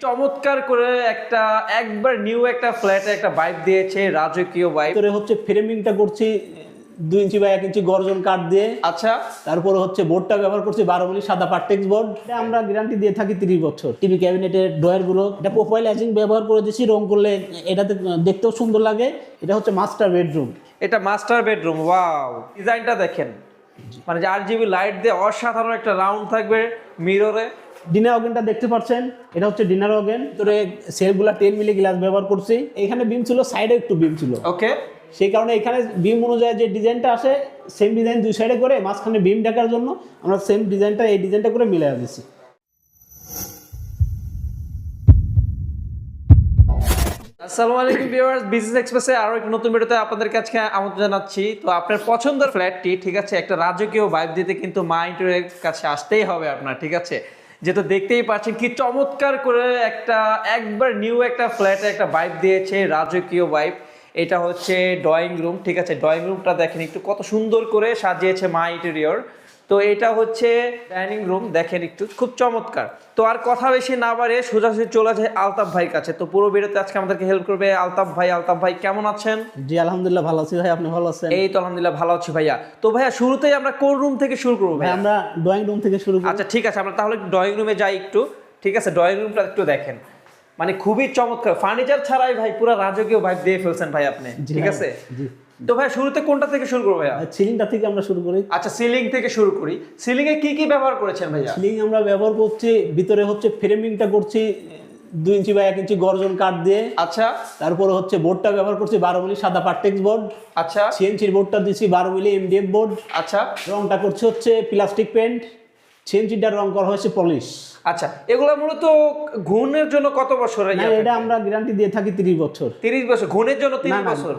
চমৎকার করে একটা একবার নিউ একটা ফ্ল্যাটে একটা ভাইব দিয়েছে, রাজকীয় ভাইব। ভিতরে হচ্ছে ফ্রেমিংটা করছি 2 ইঞ্চি বাই 1 ইঞ্চি গর্জন কাঠ দিয়ে। আচ্ছা, তারপরে হচ্ছে বোর্ডটা ব্যবহার করছি 12 মিলি সাদা পার্টেক্স বোর্ড। এটা আমরা গ্যারান্টি দিয়ে থাকি 30 বছর। টিভি ক্যাবিনেটের ড্রয়ার গুলো এটা প্রোফাইল অ্যাচিং ব্যবহার করে দিয়েছি, রং করলে এটাতে দেখতেও সুন্দর লাগে। এটা হচ্ছে মাস্টার বেডরুম। এটা মাস্টার বেডরুম। ওয়াও, ডিজাইনটা দেখেন, মানে যে RGB লাইট দিয়ে অসাধারণ একটা রাউন্ড থাকবে মিররে। ডিনার ওভেনটা দেখতে পাচ্ছেন, এটা হচ্ছে ডিনার ওভেন। ভিতরে সেলগুলা 10 মিলি গ্লাস ব্যবহার করছি। এখানে বিম ছিল, সাইডে একটু বিম ছিল। ওকে, সেই কারণে এখানে বিম অনুযায়ী যে ডিজাইনটা আসে সেম ডিজাইন দুই সাইডে করে, মাঝখানে বিম ঢাকার জন্য আমরা সেম ডিজাইনটা এই ডিজাইনটা করে মিলাই দিচ্ছি। আসসালামু আলাইকুম ভিউয়ার্স, বিজনেস এক্সপ্রেসে আরো একটা নতুন ভিডিওতে আপনাদের কাছে আমন্ত্রণ জানাচ্ছি। তো আপনার পছন্দের ফ্ল্যাটটি, ঠিক আছে, একটা রাজকীয় ভাইব দিতে কিন্তু মা ইন্টেরিয়রের কাছে আসতেই হবে আপনার, ঠিক আছে। যেহেতু দেখতেই পাচ্ছেন কি চমৎকার করে একটা একবার নিউ একটা ফ্ল্যাটে একটা ভাইব দিয়েছে, রাজকীয় ভাইব। এটা হচ্ছে ড্রয়িং রুম, ঠিক আছে। ড্রয়িং রুমটা দেখেন একটু কত সুন্দর করে সাজিয়েছে মা ইন্টেরিয়র। তো এটা হচ্ছে ডাইনিং রুম, দেখেন একটু খুব চমৎকার। তো আর কথা বেশি না বাড়ে সোজাসুজি চলে যায় আলতাফ ভাইয়ের কাছে। তো পুরো ভিডিওতে আজকে আমাদেরকে হেল্প করবে আলতাফ ভাই। আলতাফ ভাই কেমন আছেন? জি আলহামদুলিল্লাহ ভালো আছি ভাই, আপনি ভালো আছেন? এই তো আলহামদুলিল্লাহ ভালো আছি ভাইয়া। তো ভাইয়া শুরুতেই আমরা কোন রুম থেকে শুরু করবো ভাই ভাইয়া? আমরা ড্রয়িং রুম থেকে শুরু করি। আচ্ছা ঠিক আছে, আমরা তাহলে ড্রয়িং রুমে যাই একটু, ঠিক আছে। ড্রয়িং রুমটা একটু দেখেন, মানে খুবই চমৎকার, ফার্নিচার ছাড়াই ভাই পুরো রাজকীয় ভাইব দিয়ে ফেলছেন ভাই আপনি, ঠিক আছে। জি। তো ভাই শুরুতে কোনটা থেকে শুরু করবো ভাইয়া? সিলিংটা থেকে আমরা শুরু করি। আচ্ছা, সিলিং থেকে শুরু করি। সিলিং এ কি কি ব্যবহার করেছেন ভাইয়া? সিলিং আমরা ব্যবহার করছি, ভিতরে হচ্ছে ফ্রেমিংটা করছি 2 ইঞ্চি বাই 1 ইঞ্চি গর্জন কাঠ দিয়ে। আচ্ছা, তারপরে হচ্ছে বোর্ডটা ব্যবহার করছি 12 মিলি সাদা পার্টেক্স বোর্ড। আচ্ছা, সিএনসির বোর্ডটা দিচ্ছি 12 মিলি এমডিএফ বোর্ড। আচ্ছা, রংটা করছে হচ্ছে প্লাস্টিক পেন্ট। সিএনসিটার রং করা হয়েছে পলিশ। আচ্ছা। এগুলো মূলত ঘুণের জন্য কত বছর? না এটা আমরা গ্যারান্টি দিয়ে থাকি 30 বছর। 30 বছর ঘুণের জন্য? 30 বছর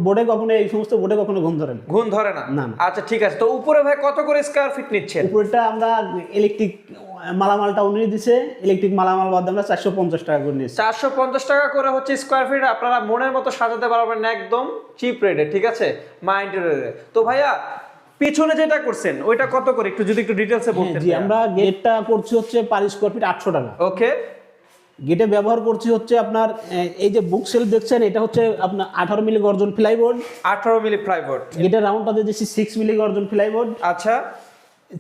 বোর্ডে কখনো এই সমস্ত বোর্ডে কখনো ঘুম ধরে না। ঘুণ ধরে না? না। আচ্ছা ঠিক আছে। তো উপরে ভাই কত করে স্কয়ার ফিট নিচ্ছেন? উপরেটা আমরা ইলেকট্রিক মালামালটা উনি দিছে, ইলেকট্রিক মালামাল বাদ আমরা 450 টাকা করে নিয়েছি। 450 টাকা করে হচ্ছে স্কয়ার ফিট। আপনারা মনের মতো সাজাতে পারবেন না, একদম চিপ রেটে, ঠিক আছে, মা ইন্টেরিয়রে। তো ভাইয়া পিছনে যেটা করছেন ওইটা কত করে একটু যদি একটু ডিটেইলসে বলতেন? জি আমরা গেটটা করছি হচ্ছে পার স্কয়ার ফিট 800 টাকা। ওকে। গেটে ব্যবহার করছি হচ্ছে আপনার এই যে বুক সেলফ দেখছেন, এটা হচ্ছে আপনার 18 মিলি গর্জন প্লাইবোর্ড। 18 মিলি প্লাইবোর্ড। গেটের রাউন্ডটা দিয়েছি 6 মিলি গর্জন প্লাইবোর্ড। আচ্ছা।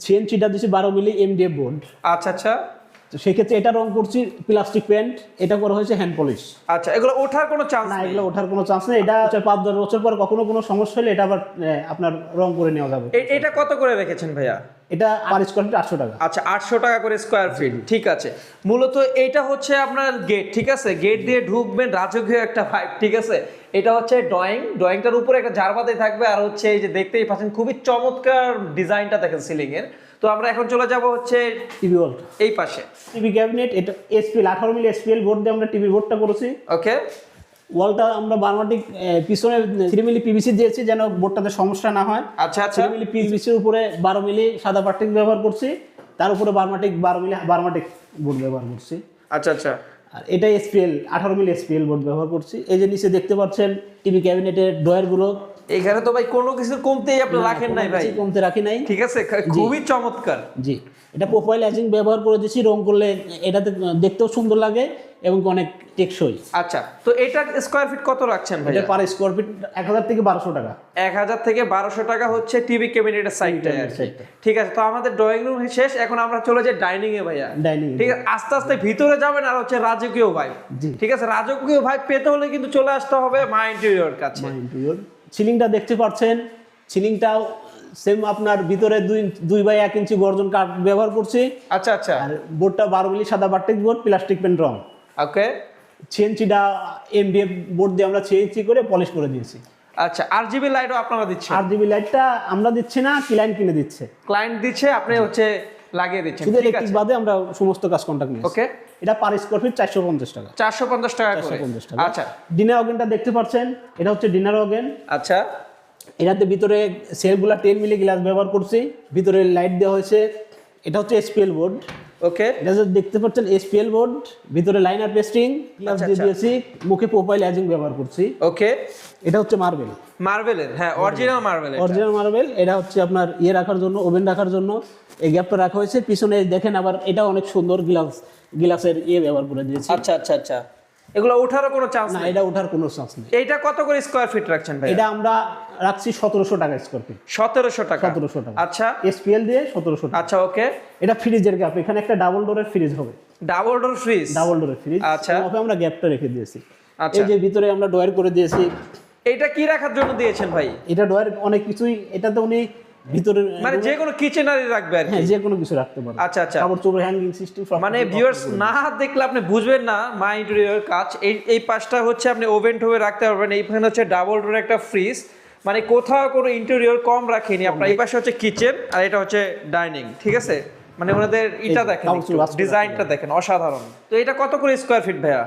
সিএনসিটা দিয়েছি 12 মিলি এমডিএফ বোর্ড। আচ্ছা আচ্ছা। তো সেক্ষেত্রে এটা রং করছি প্লাস্টিক পেন্ট, এটা করা হয়েছে হ্যান্ড পলিশ। আচ্ছা, এগুলো ওঠার কোনো চান্স না, নেই? এগুলো ওঠার কোনো চান্স নেই। এটা 5-10 বছর পর কখনো কোনো সমস্যা হলে এটা আবার আপনার রং করে নেওয়া যাবে। এটা কত করে রেখেছেন ভাইয়া? এটা পার স্কয়ার ফিট 800 টাকা। আচ্ছা, 800 টাকা করে স্কয়ার ফিট, ঠিক আছে। মূলত এটা হচ্ছে আপনার গেট, ঠিক আছে। গেট দিয়ে ঢুকবেন, রাজকীয় একটা ভাইব, ঠিক আছে। এটা হচ্ছে ড্রয়িংটার উপরে একটা জারবাতি থাকবে, আর হচ্ছে এই যে দেখতেই পাচ্ছেন খুবই চমৎকার ডিজাইনটা দেখেন সিলিং এর। তো আমরা এখন চলে যাব হচ্ছে টিভি ওয়াল, এই পাশে। টিভি ক্যাবিনেট, এটা এসপিএল 18 মিলি এসপিএল বোর্ড দিয়ে আমরা টিভি বোর্ডটা করেছি। ওকে। ওয়ালটা আমরা বারমাটিক পিছনে 3 মিলি পিভিসি দিয়েছি যেন বোর্ডটাতে সমস্যা না হয়। আচ্ছা আচ্ছা। 3 মিলি পিভিসির উপরে 12 মিলি সাদা পার্টিক ব্যবহার করছি, তার উপরে বারমাটিক 12 মিলি বারমাটিক বোর্ড ব্যবহার করছি। আচ্ছা আচ্ছা। আর এটা এসপিএল 18 মিলি এসপিএল বোর্ড ব্যবহার করছি। এই যে নিচে দেখতে পাচ্ছেন টিভি ক্যাবিনেটের ড্রয়ার গুলো, এখানে তো ভাই কোনো কিছু কমতেই আপনি রাখেন নাই ভাই, কমতে রাখি নাই, ঠিক আছে, খুবই চমৎকার। জি এটা প্রোফাইল অ্যাচিং ব্যবহার করে দিয়েছি, রং করলে এটাতে দেখতেও সুন্দর লাগে এবং অনেক টেকসই। আচ্ছা, তো এটা স্কয়ার ফিট কত রাখছেন ভাই? এটা পার স্কয়ার ফিট 1000 থেকে 1200 টাকা। 1000 থেকে 1200 টাকা হচ্ছে টিভি ক্যাবিনেটের সাইডটা, ঠিক আছে। তো আমাদের ড্রয়িং রুম শেষ, এখন আমরা চলে যাই ডাইনিং এ ভাইয়া। ডাইনিং, ঠিক আছে, আস্তে আস্তে ভিতরে যাবেন, আর হচ্ছে রাজকীয় ভাইব, ঠিক আছে। রাজকীয় ভাইব পেতে হলে কিন্তু চলে আসতে হবে মা ইন্টেরিয়র কাছে। সিলিংটা দেখতে পাচ্ছেন, সিলিংটাও সেম আপনার ভিতরে 2 বাই 1 ইঞ্চি গর্জন কাঠ ব্যবহার করছি। আচ্ছা আচ্ছা। আর বোর্ডটা 12 মিলি সাদা পার্টেক্স বোর্ড, প্লাস্টিক পেন্ট রং। ওকে। সিএনসিটা এমডিএফ বোর্ড দিয়ে আমরা সিএনসি করে পলিশ করে দিয়েছি। আচ্ছা, RGB লাইটও আপনারা দিচ্ছেন? RGB লাইটটা আমরা দিচ্ছি না, ক্লায়েন্ট কিনে দিচ্ছে। ক্লায়েন্ট দিচ্ছে, আপনি হচ্ছে লাগিয়ে দিচ্ছেন, শুধু ঠিক ইলেকট্রিক আছে। বাদে আমরা সমস্ত কাজ কন্ট্রাক্ট নিয়েছি। ওকে। এটা পার স্কয়ার ফিট 450 টাকা। 450 টাকা করে। 450 টাকা। আচ্ছা। ডিনার ওভেনটা দেখতে পাচ্ছেন, এটা হচ্ছে ডিনার ওভেন। আচ্ছা। এটাতে ভিতরে সেলগুলা 10 মিলি গ্লাস ব্যবহার করছি, ভিতরে লাইট দেওয়া হয়েছে। এটা হচ্ছে এসপিএল বোর্ড। ওকে। এটা যে দেখতে পাচ্ছেন এসপিএল বোর্ড, ভিতরে লাইনার পেস্টিং গ্লাস দিয়ে দিয়েছি, মুখে প্রোফাইল অ্যাচিং ব্যবহার করছি। ওকে। এটা হচ্ছে মার্বেল, মার্বেলের, হ্যাঁ অরিজিনাল মার্বেল। Original marble. এটা হচ্ছে আপনার রাখার জন্য, ওভেন রাখার জন্য এই গ্যাপটা রাখা হয়েছে। পিছনে দেখেন আবার এটা অনেক সুন্দর গ্লাস গ্লাসের ব্যবহার করে দিয়েছি। আচ্ছা আচ্ছা আচ্ছা, এগুলো ওঠারও কোনো চান্স না, নাই? এটা ওঠার কোনো চান্স নেই। এইটা কত করে স্কয়ার ফিট রাখছেন ভাই? এটা আমরা রাখছি 1700 টাকা স্কয়ার ফিট। 1700 টাকা। 1700 টাকা। আচ্ছা এসপিএল দিয়ে 1700 টাকা। আচ্ছা ওকে। এটা ফ্রিজের গ্যাপ, এখানে একটা ডাবল ডোরের ফ্রিজ হবে। Double door fridge? ডাবল ডোরের ফ্রিজ। আচ্ছা। ওখানে আমরা গ্যাপটা রেখে দিয়েছি। আচ্ছা। এই যে ভিতরে আমরা ডয়ার করে দিয়েছি। এইটা কি রাখার জন্য দিয়েছেন ভাই? এটা ডয়ার অনেক কিছুই, এটাতে উনি ভিতরে মানে যে কোনো কিচেনারি রাখবে আর কি? হ্যাঁ, যে কোনো কিছু রাখতে পারবে। আচ্ছা আচ্ছা, কাপড় চোপড় হ্যাঙ্গিং সিস্টেম সব। মানে ভিউয়ার্স না দেখলে আপনি বুঝবেন না মাই ইন্টেরিয়র কাজ। এই পাশটা হচ্ছে আপনি ওভেন টোভে রাখতে পারবেন, এইখানে হচ্ছে ডাবল ডোর একটা ফ্রিজ, মানে কোথাও কোনো ইন্টেরিয়র কম রাখেনি আপনার। এই পাশে হচ্ছে কিচেন আর এটা হচ্ছে ডাইনিং, ঠিক আছে? মানে ওনাদের এটা দেখেন, ডিজাইনটা দেখেন, অসাধারণ। তো এটা কত করে স্কয়ার ফিট ভাইয়া?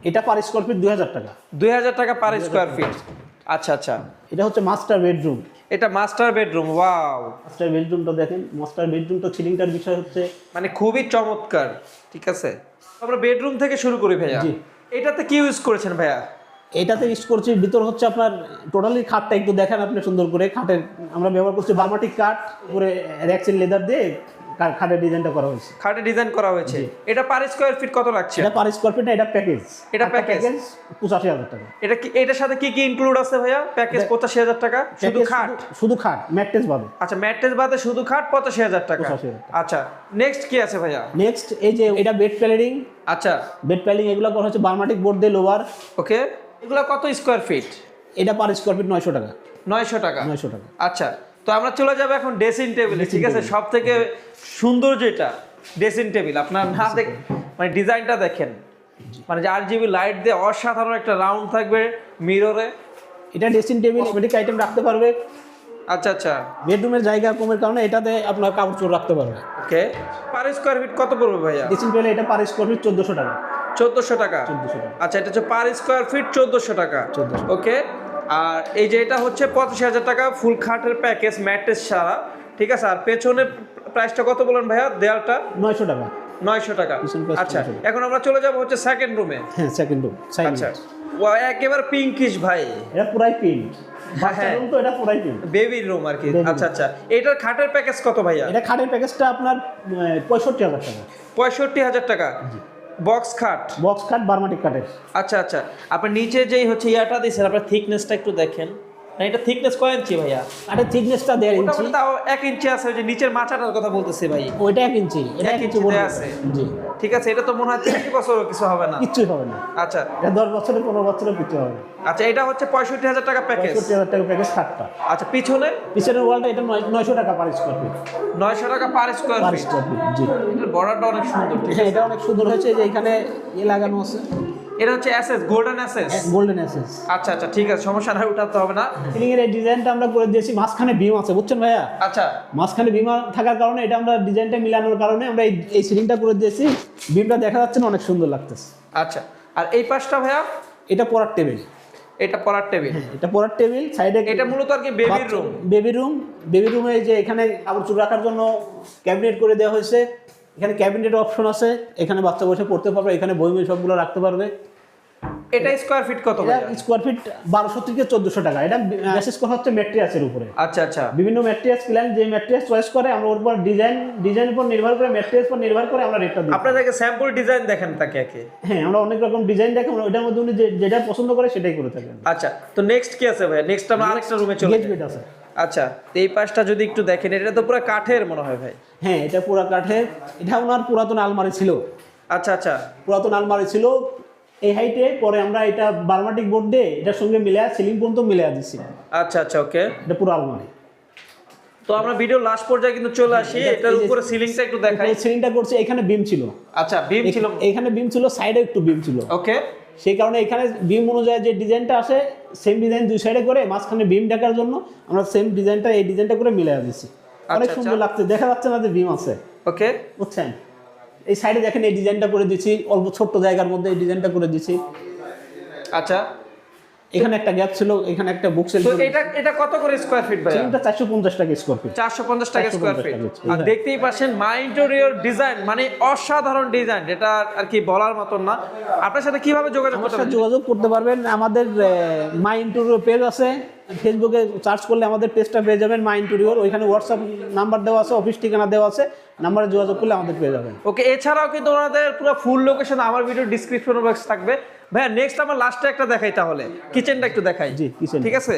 এটা পার স্কয়ার ফিট 2000 টাকা। 2000 টাকা পার স্কয়ার ফিট। আচ্ছা আচ্ছা, এটা হচ্ছে মাস্টার বেডরুম। এটা মাস্টার বেডরুম। ওয়াও, মাস্টার বেডরুমটা দেখেন। মাস্টার বেডরুমটা সিলিংটার বিষয় হচ্ছে মানে খুবই চমৎকার, ঠিক আছে? আমরা বেডরুম থেকে শুরু করি ভাইয়া। জি। এটাতে কি ইউজ করেছেন ভাইয়া? এটাতে ইউজ করছি, ভিতর হচ্ছে আপনার টোটালি খাটটা একটু দেখেন আপনি সুন্দর করে। খাটের আমরা ব্যবহার করছি বার্মাটিক কাঠ, উপরে র্যাক্সিন লেদার দিয়ে খাটের ডিজাইনটা করা হয়েছে। খাটে ডিজাইন করা হয়েছে। এটা পার স্কয়ার ফিট কত লাগছে? এটা পার স্কয়ার ফিট না, এটা প্যাকেজ। এটা প্যাকেজ 85000 টাকা। এটা কি, এটার সাথে কি কি ইনক্লুড আছে ভাইয়া? প্যাকেজ 85000 টাকা শুধু প্যাকেজ খাট? শুধু খাট, ম্যাট্রেস বাদে। আচ্ছা, ম্যাট্রেস বাদে শুধু খাট 85000 টাকা। 85,000 টাকা। আচ্ছা, নেক্সট কি আছে ভাইয়া? নেক্সট এই যে এটা বেড প্যানেলিং। আচ্ছা, বেড প্যানেলিং এগুলো করা হচ্ছে বার্মাটিক বোর্ড দিয়ে লোয়ার। ওকে। এগুলা কত স্কয়ার ফিট? এটা পার স্কয়ার ফিট 900 টাকা। 900 টাকা। 900 টাকা। আচ্ছা, তো আমরা চলে যাব এখন ড্রেসিং টেবিলে, ঠিক আছে? সব থেকে সুন্দর যেটা ড্রেসিং টেবিল, আপনার না দেখ মানে ডিজাইনটা দেখেন, মানে যে RGB লাইট দিয়ে অসাধারণ একটা রাউন্ড থাকবে মিররে। এটা ড্রেসিং টেবিল কসমেটিক আইটেম রাখতে পারবে। আচ্ছা আচ্ছা, বেডরুমের জায়গা কমের কারণে এটাতে আপনার কাপড় চোপড় রাখতে পারবে। ওকে। পার স্কয়ার ফিট কত পড়বে ভাইয়া? ড্রেসিং টেবিল এটা পার স্কয়ার ফিট 1400 টাকা। 1400 টাকা। 1400 টাকা। আচ্ছা, এটা হচ্ছে পার স্কয়ার ফিট 1400 টাকা। 1400 ওকে। আর এই যে এটা হচ্ছে 85000 টাকা ফুল খাটের প্যাকেজ ম্যাট্রেস ছাড়া, ঠিক আছে? আর পেছনের প্রাইসটা কত বলেন ভাইয়া? দেয়ালটা 900 টাকা। 900 টাকা। পিছন প্রাইস আচ্ছা, 900 টাকা। এখন আমরা চলে যাব হচ্ছে সেকেন্ড রুমে। হ্যাঁ, সেকেন্ড রুম। আচ্ছা, ও একেবারে পিঙ্কিশ ভাই। এটা পুরাই পিঙ্ক। হ্যাঁ, বাচ্চা রুম তো এটা পুরাই পিঙ্ক। বেবি রুম আর কি। Baby আচ্ছা আচ্ছা, এটার খাটের প্যাকেজ কত ভাইয়া? এটা খাটের প্যাকেজটা আপনার 65000 টাকা। 65000 টাকা বক্স খাট। বক্স খাট বার্মাটিক কাঠের। আচ্ছা আচ্ছা, আপনার নিচে যেই হচ্ছে ইয়াটা দিয়েছেন, আপনার থিকনেসটা একটু দেখেন। না, এটা থিকনেস কয় ইঞ্চি ভাইয়া? কাঠের থিকনেসটা 1.5 ইঞ্চি। মোটামুটি তাও 1 ইঞ্চি আছে। ওই যে নিচের মাচাটার কথা বলতেছি ভাই, ওইটা 1 ইঞ্চি। এটা 1 1 ইঞ্চি ইঞ্চিতে বড় আছে। জি। ঠিক আছে, এটা তো মনে হয় 30 বছরও কিছু হবে না। কিচ্ছুই হবে না। আচ্ছা এটা 10 বছরে 15 বছরে কিছু হবে না। আচ্ছা, এটা হচ্ছে 65000 টাকা প্যাকেজ। 65000 টাকা প্যাকেজ খাটটা। আচ্ছা, পিছনে পিছনের ওয়ালটা এটা 900 টাকা পার স্কয়ার ফিট। 900 টাকা per square per feet. Square feet. জি। এটার বর্ডারটা অনেক সুন্দর, ঠিক হ্যাঁ, আছে? এটা অনেক সুন্দর হয়েছে। যে এখানে লাগানো আছে এটা হচ্ছে SS, golden SS. Golden essays. আচ্ছা আচ্ছা, ঠিক আছে, সমস্যা নাই, উঠাতে হবে না। সিলিং এর এই ডিজাইনটা আমরা করে দিয়েছি, মাঝখানে বিম আছে, বুঝছেন ভাইয়া? আচ্ছা মাঝখানে বিম থাকার কারণে এটা আমরা ডিজাইনটা মিলানোর কারণে আমরা এই সিলিংটা করে দিয়েছি। বিমটা দেখা যাচ্ছে না, অনেক সুন্দর লাগতেছে। আচ্ছা, আর এই পাশটা ভাইয়া? এটা পড়ার টেবিল। এটা পড়ার টেবিল। এটা পড়ার টেবিল। সাইডে এটা মূলত আর কি বেবির রুম। Baby room. বেবি রুমে যে এখানে কাপড় চোপড় রাখার জন্য ক্যাবিনেট করে দেওয়া হয়েছে। এখানে ক্যাবিনেটের অপশন আছে, এখানে বাচ্চা বসে পড়তে পারবে, এখানে বই সবগুলো রাখতে পারবে। এটা স্কয়ার ফিট কত এটা ভাইয়া? স্কয়ার ফিট 1200 থেকে 1400 টাকা। এটা মেসেজ করা হচ্ছে ম্যাট্রিয়াসের উপরে। আচ্ছা আচ্ছা, বিভিন্ন ম্যাট্রিয়াস ক্লায়েন্ট যে ম্যাট্রিয়াস চয়েস করে, আমরা ওর উপর ডিজাইন উপর নির্ভর করে, ম্যাট্রিয়াস উপর নির্ভর করে আমরা রেটটা দিই। আপনাদেরকে স্যাম্পল ডিজাইন দেখেন তাকে একে। হ্যাঁ, আমরা অনেক রকম ডিজাইন দেখি, ওইটার মধ্যে উনি যেটা পছন্দ করে সেটাই করে থাকেন। আচ্ছা, তো নেক্সট কি আছে ভাইয়া? নেক্সট আমরা আরেকটা রুমে চলে গেট যাই। বেড আছে। আচ্ছা, তো এই পাশটা যদি একটু দেখেন, এটা তো পুরো কাঠের মনে হয় ভাই। হ্যাঁ, এটা পুরা কাঠের। এটা ওনার পুরাতন আলমারি ছিল। আচ্ছা আচ্ছা, পুরাতন আলমারি ছিল এই হাইটে, পরে আমরা এটা বার্মাটিক বোর্ড দিয়ে এটার সঙ্গে মিলে সিলিং পর্যন্ত মিলে দিচ্ছি। আচ্ছা আচ্ছা, ওকে। এটা পুরো আলমারি। তো আমরা ভিডিও লাস্ট পর্যায়ে কিন্তু চলে আসি। এটার উপরে সিলিংটা একটু দেখাই। এই সিলিংটা করছে, এখানে বিম ছিল। আচ্ছা, বিম ছিল। এখানে বিম ছিল, সাইডে একটু বিম ছিল। ওকে। সেই কারণে এখানে বিম অনুযায়ী যে ডিজাইনটা আসে, সেম ডিজাইন দুই সাইডে করে মাঝখানে বিম ঢাকার জন্য আমরা সেম ডিজাইনটা এই ডিজাইনটা করে মিলে দিচ্ছি। অনেক আচ্ছা, সুন্দর লাগছে, দেখা যাচ্ছে না যে বিম আছে। ওকে। বুঝছেন? এই সাইডে দেখেন এই ডিজাইনটা করে দিচ্ছি, অল্প ছোট্ট জায়গার মধ্যে এই ডিজাইনটা করে দিচ্ছি। আচ্ছা, এখানে একটা গ্যাপ ছিল, এখানে একটা বুক সেল। তো এটা কত করে স্কয়ার ফিট ভাইয়া? এটা 450 টাকা স্কয়ার ফিট। 450 টাকা স্কয়ার 450 ফিট। টাকা। আর দেখতেই পাচ্ছেন মাই ইন্টেরিয়র ডিজাইন, মানে অসাধারণ ডিজাইন, এটা আর কি বলার মতন না। আপনার সাথে কিভাবে যোগাযোগ আমার করতে সাথে হবে? যোগাযোগ করতে পারবেন, আমাদের মাই ইন্টেরিয়র পেজ আছে, ফেসবুকে সার্চ করলে আমাদের পেজটা পেয়ে যাবেন মা ইন্টেরিয়র, ওইখানে হোয়াটসঅ্যাপ নাম্বার দেওয়া আছে, অফিস ঠিকানা দেওয়া আছে, নাম্বারে যোগাযোগ করলে আমাদের পেয়ে যাবেন। ওকে, এছাড়াও কিন্তু ওনাদের পুরো ফুল লোকেশন আমার ভিডিও ডিসক্রিপশন বক্স থাকবে। ভাইয়া নেক্সট আমার লাস্টে একটা দেখাই, তাহলে কিচেনটা একটু দেখাই। জি, কিচেন। ঠিক আছে,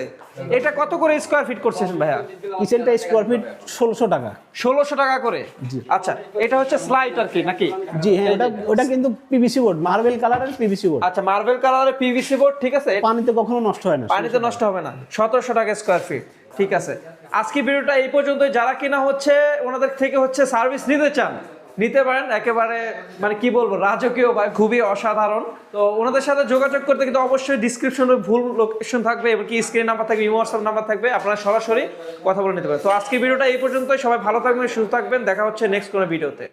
এটা কত করে স্কোয়ার ফিট করছেন ভাইয়া? কিচেনটা স্কোয়ার ফিট 1600 টাকা। 1600 টাকা করে। জি। আচ্ছা, এটা হচ্ছে স্লাইড আর কি নাকি? জি হ্যাঁ, ওটা কিন্তু পিভিসি বোর্ড, মার্বেল কালারের পিভিসি বোর্ড। আচ্ছা, মার্বেল কালারের পিভিসি বোর্ড, ঠিক আছে। পানিতে কখনো নষ্ট হয় না, পানিতে নষ্ট হবে না। 1700 টাকা স্কোয়ার ফিট। ঠিক আছে, আজকে ভিডিওটা এই পর্যন্তই। যারা কিনা হচ্ছে ওনাদের থেকে হচ্ছে সার্ভিস নিতে চান, নিতে পারেন। একেবারে মানে কি বলবো, রাজকীয় বা খুবই অসাধারণ। তো ওনাদের সাথে যোগাযোগ করতে কিন্তু অবশ্যই ডিসক্রিপশনে ভুল লোকেশন থাকবে এবং কি স্ক্রিন নাম্বার থাকবে, ইমো হোয়াটসঅ্যাপ নাম্বার থাকবে, আপনারা সরাসরি কথা বলে নিতে পারেন। তো আজকে ভিডিওটা এই পর্যন্তই। সবাই ভালো থাকবেন, সুস্থ থাকবেন। দেখা হচ্ছে নেক্সট কোনো ভিডিওতে।